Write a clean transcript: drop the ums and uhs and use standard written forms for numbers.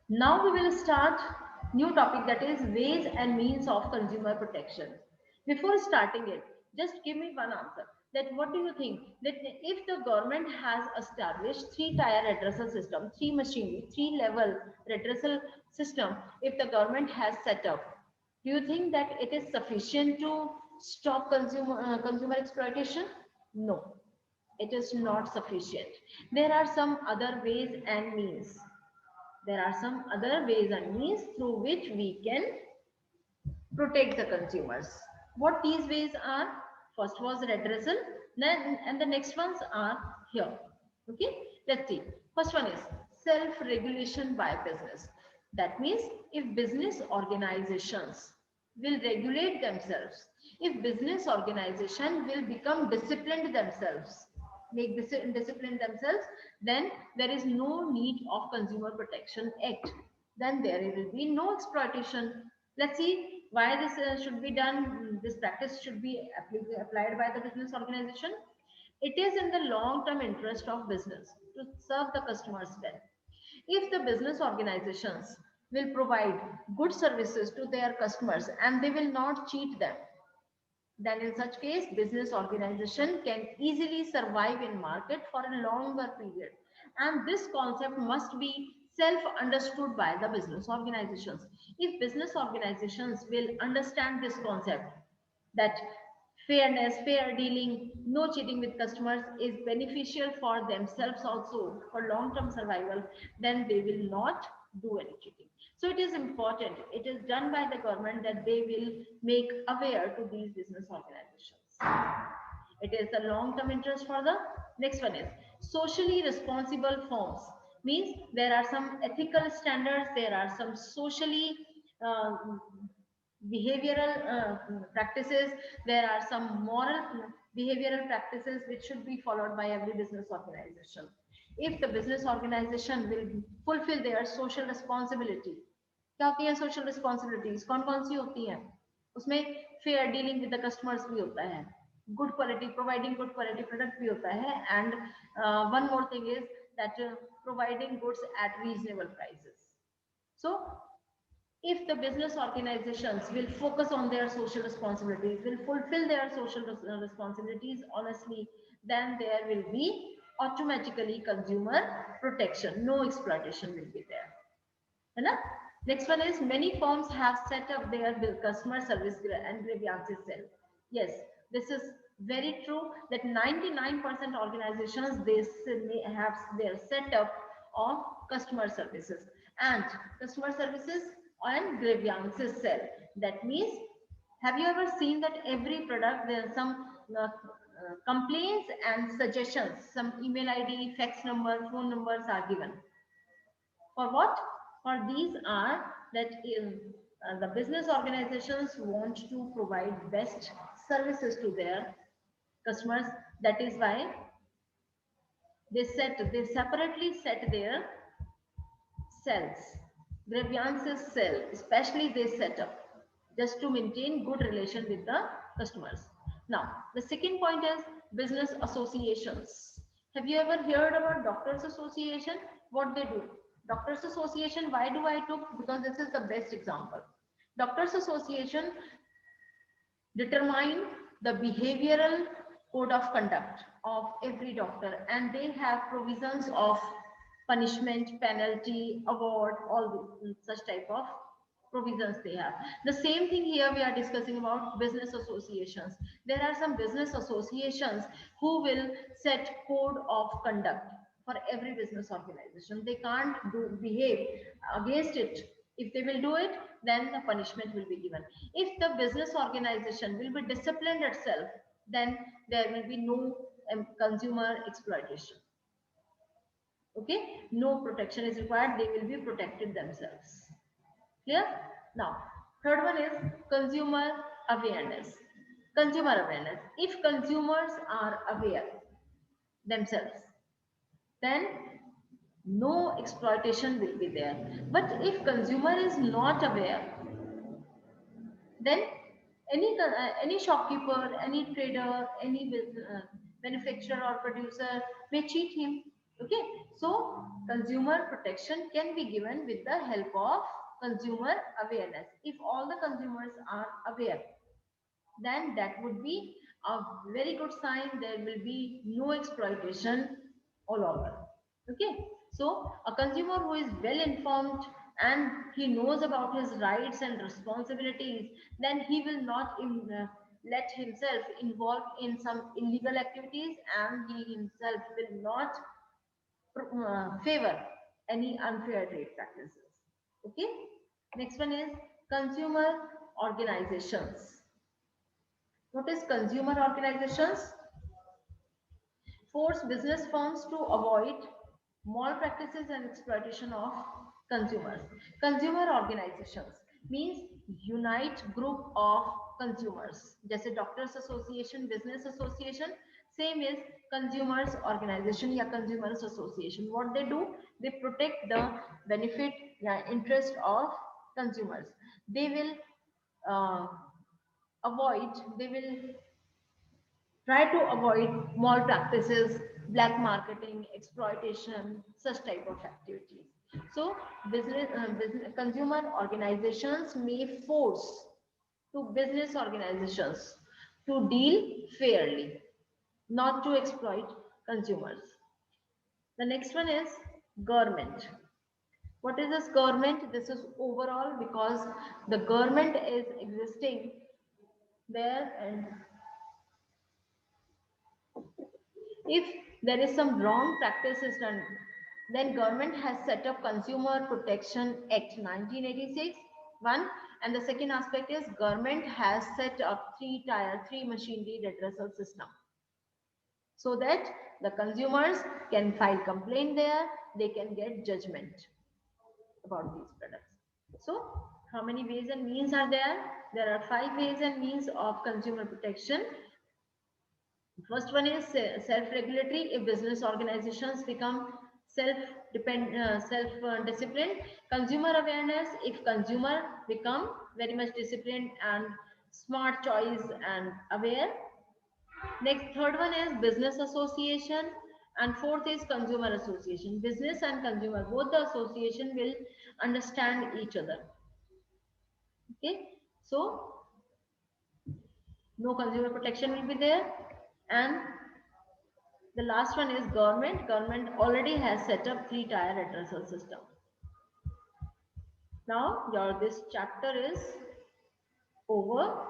Now we will start new topic, that is ways and means of consumer protection. Before starting it, just give me one answer. That what do you think that if the government has established three-tier redressal system, three machinery, three-level redressal system, if the government has set up, do you think that it is sufficient to stop consumer exploitation? No, it is not sufficient. There are some other ways and means. There are some other ways and means through which we can protect the consumers. What these ways are? First was redressal, then and the next ones are here. Okay, let's see. First one is self-regulation by business. That means if business organizations will regulate themselves, if business organization will become disciplined themselves, make discipline themselves, then there is no need of Consumer Protection Act. Then there will be no exploitation. Let's see why this should be done. This practice should be applied by the business organization. It is in the long term interest of business to serve the customers well. If the business organizations will provide good services to their customers and they will not cheat them, then in such case business organization can easily survive in market for a longer period, and this concept must be self understood by the business organizations. If business organizations will understand this concept, that fairness, fair dealing, no cheating with customers is beneficial for themselves also for long term survival, then they will not do any cheating. So it is important, it is done by the government that they will make aware to these business organizations. It is the long term interest for the. Next one is socially responsible firms. Means there are some ethical standards, there are some socially uh, behavioral practices, there are some moral behavioral practices which should be followed by every business organization. If the business organization will fulfill their social responsibility, क्या होती है social responsibilities, कौन कौन सी होती हैं उसमें? Fair dealing with the customers भी होता है, good quality providing good quality product भी होता है, and one more thing is that providing goods at reasonable prices. So if the business organizations will focus on their social responsibilities, will fulfill their social responsibilities honestly, then there will be automatically consumer protection, no exploitation will be there. है ना? Next one is many firms have set up their customer service and grievances cell. Yes, this is very true that 99% organizations they have their setup of customer services and customer services and grievances cell. That means, have you ever seen that every product there are some complaints and suggestions, some email ID, fax number, phone numbers are given. For what? For these are that the business organizations want to provide best services to their customers. That is why they separately set their cells, grievances cell, especially they set up just to maintain good relation with the customers. Now, the second point is business associations. Have you ever heard about Doctors Association? What they do? Doctors Association, why do I took? Because this is the best example. Doctors Association determine the behavioral code of conduct of every doctor, and they have provisions of punishment, penalty, award, all such type of provisions they have. The same thing here we are discussing about business associations. There are some business associations who will set code of conduct for every business organization. They can't behave against it. If they will do it, then the punishment will be given. If the business organization will be disciplined itself, then there will be no consumer exploitation. Okay, no protection is required, they will be protected themselves. Clear? Now, third one is consumer awareness. Consumer awareness. If consumers are aware themselves, then no exploitation will be there. But if consumer is not aware, then any shopkeeper, any trader, any manufacturer or producer may cheat him. Okay, so consumer protection can be given with the help of consumer awareness. If all the consumers are aware, then that would be a very good sign. There will be no exploitation all over. Okay, so a consumer who is well informed and he knows about his rights and responsibilities, then he will not let himself involve in some illegal activities, and he himself will not favor any unfair trade practices. Okay, next one is consumer organizations. What is consumer organizations? Force business firms to avoid malpractices and exploitation of consumers. Consumer organizations means unite group of consumers. जैसे doctors association, business association, same is consumers organization या consumers association. What they do? They protect the benefit या interest of consumers. They will uh, they will try to avoid malpractices, black marketing, exploitation, such type of activities. So consumer organizations may force to business organizations to deal fairly, not to exploit consumers. The next one is government. What is this government? This is overall, because the government is existing there, and if there is some wrong practices done, then government has set up Consumer Protection Act 1986, one, and the second aspect is government has set up three machinery redressal system, so that the consumers can file complaint there, they can get judgment about these products. So how many ways and means are there? There are 5 ways and means of consumer protection. First one is self-regulatory. If business organizations become self-disciplined. Consumer awareness. If consumer become very much disciplined and smart choice and aware. Next, third one is business association, and fourth is consumer association. Business and consumer, both the association will understand each other. Okay, so no consumer protection will be there. And the last one is government. Government already has set up 3-tier redressal system. Now this chapter is over.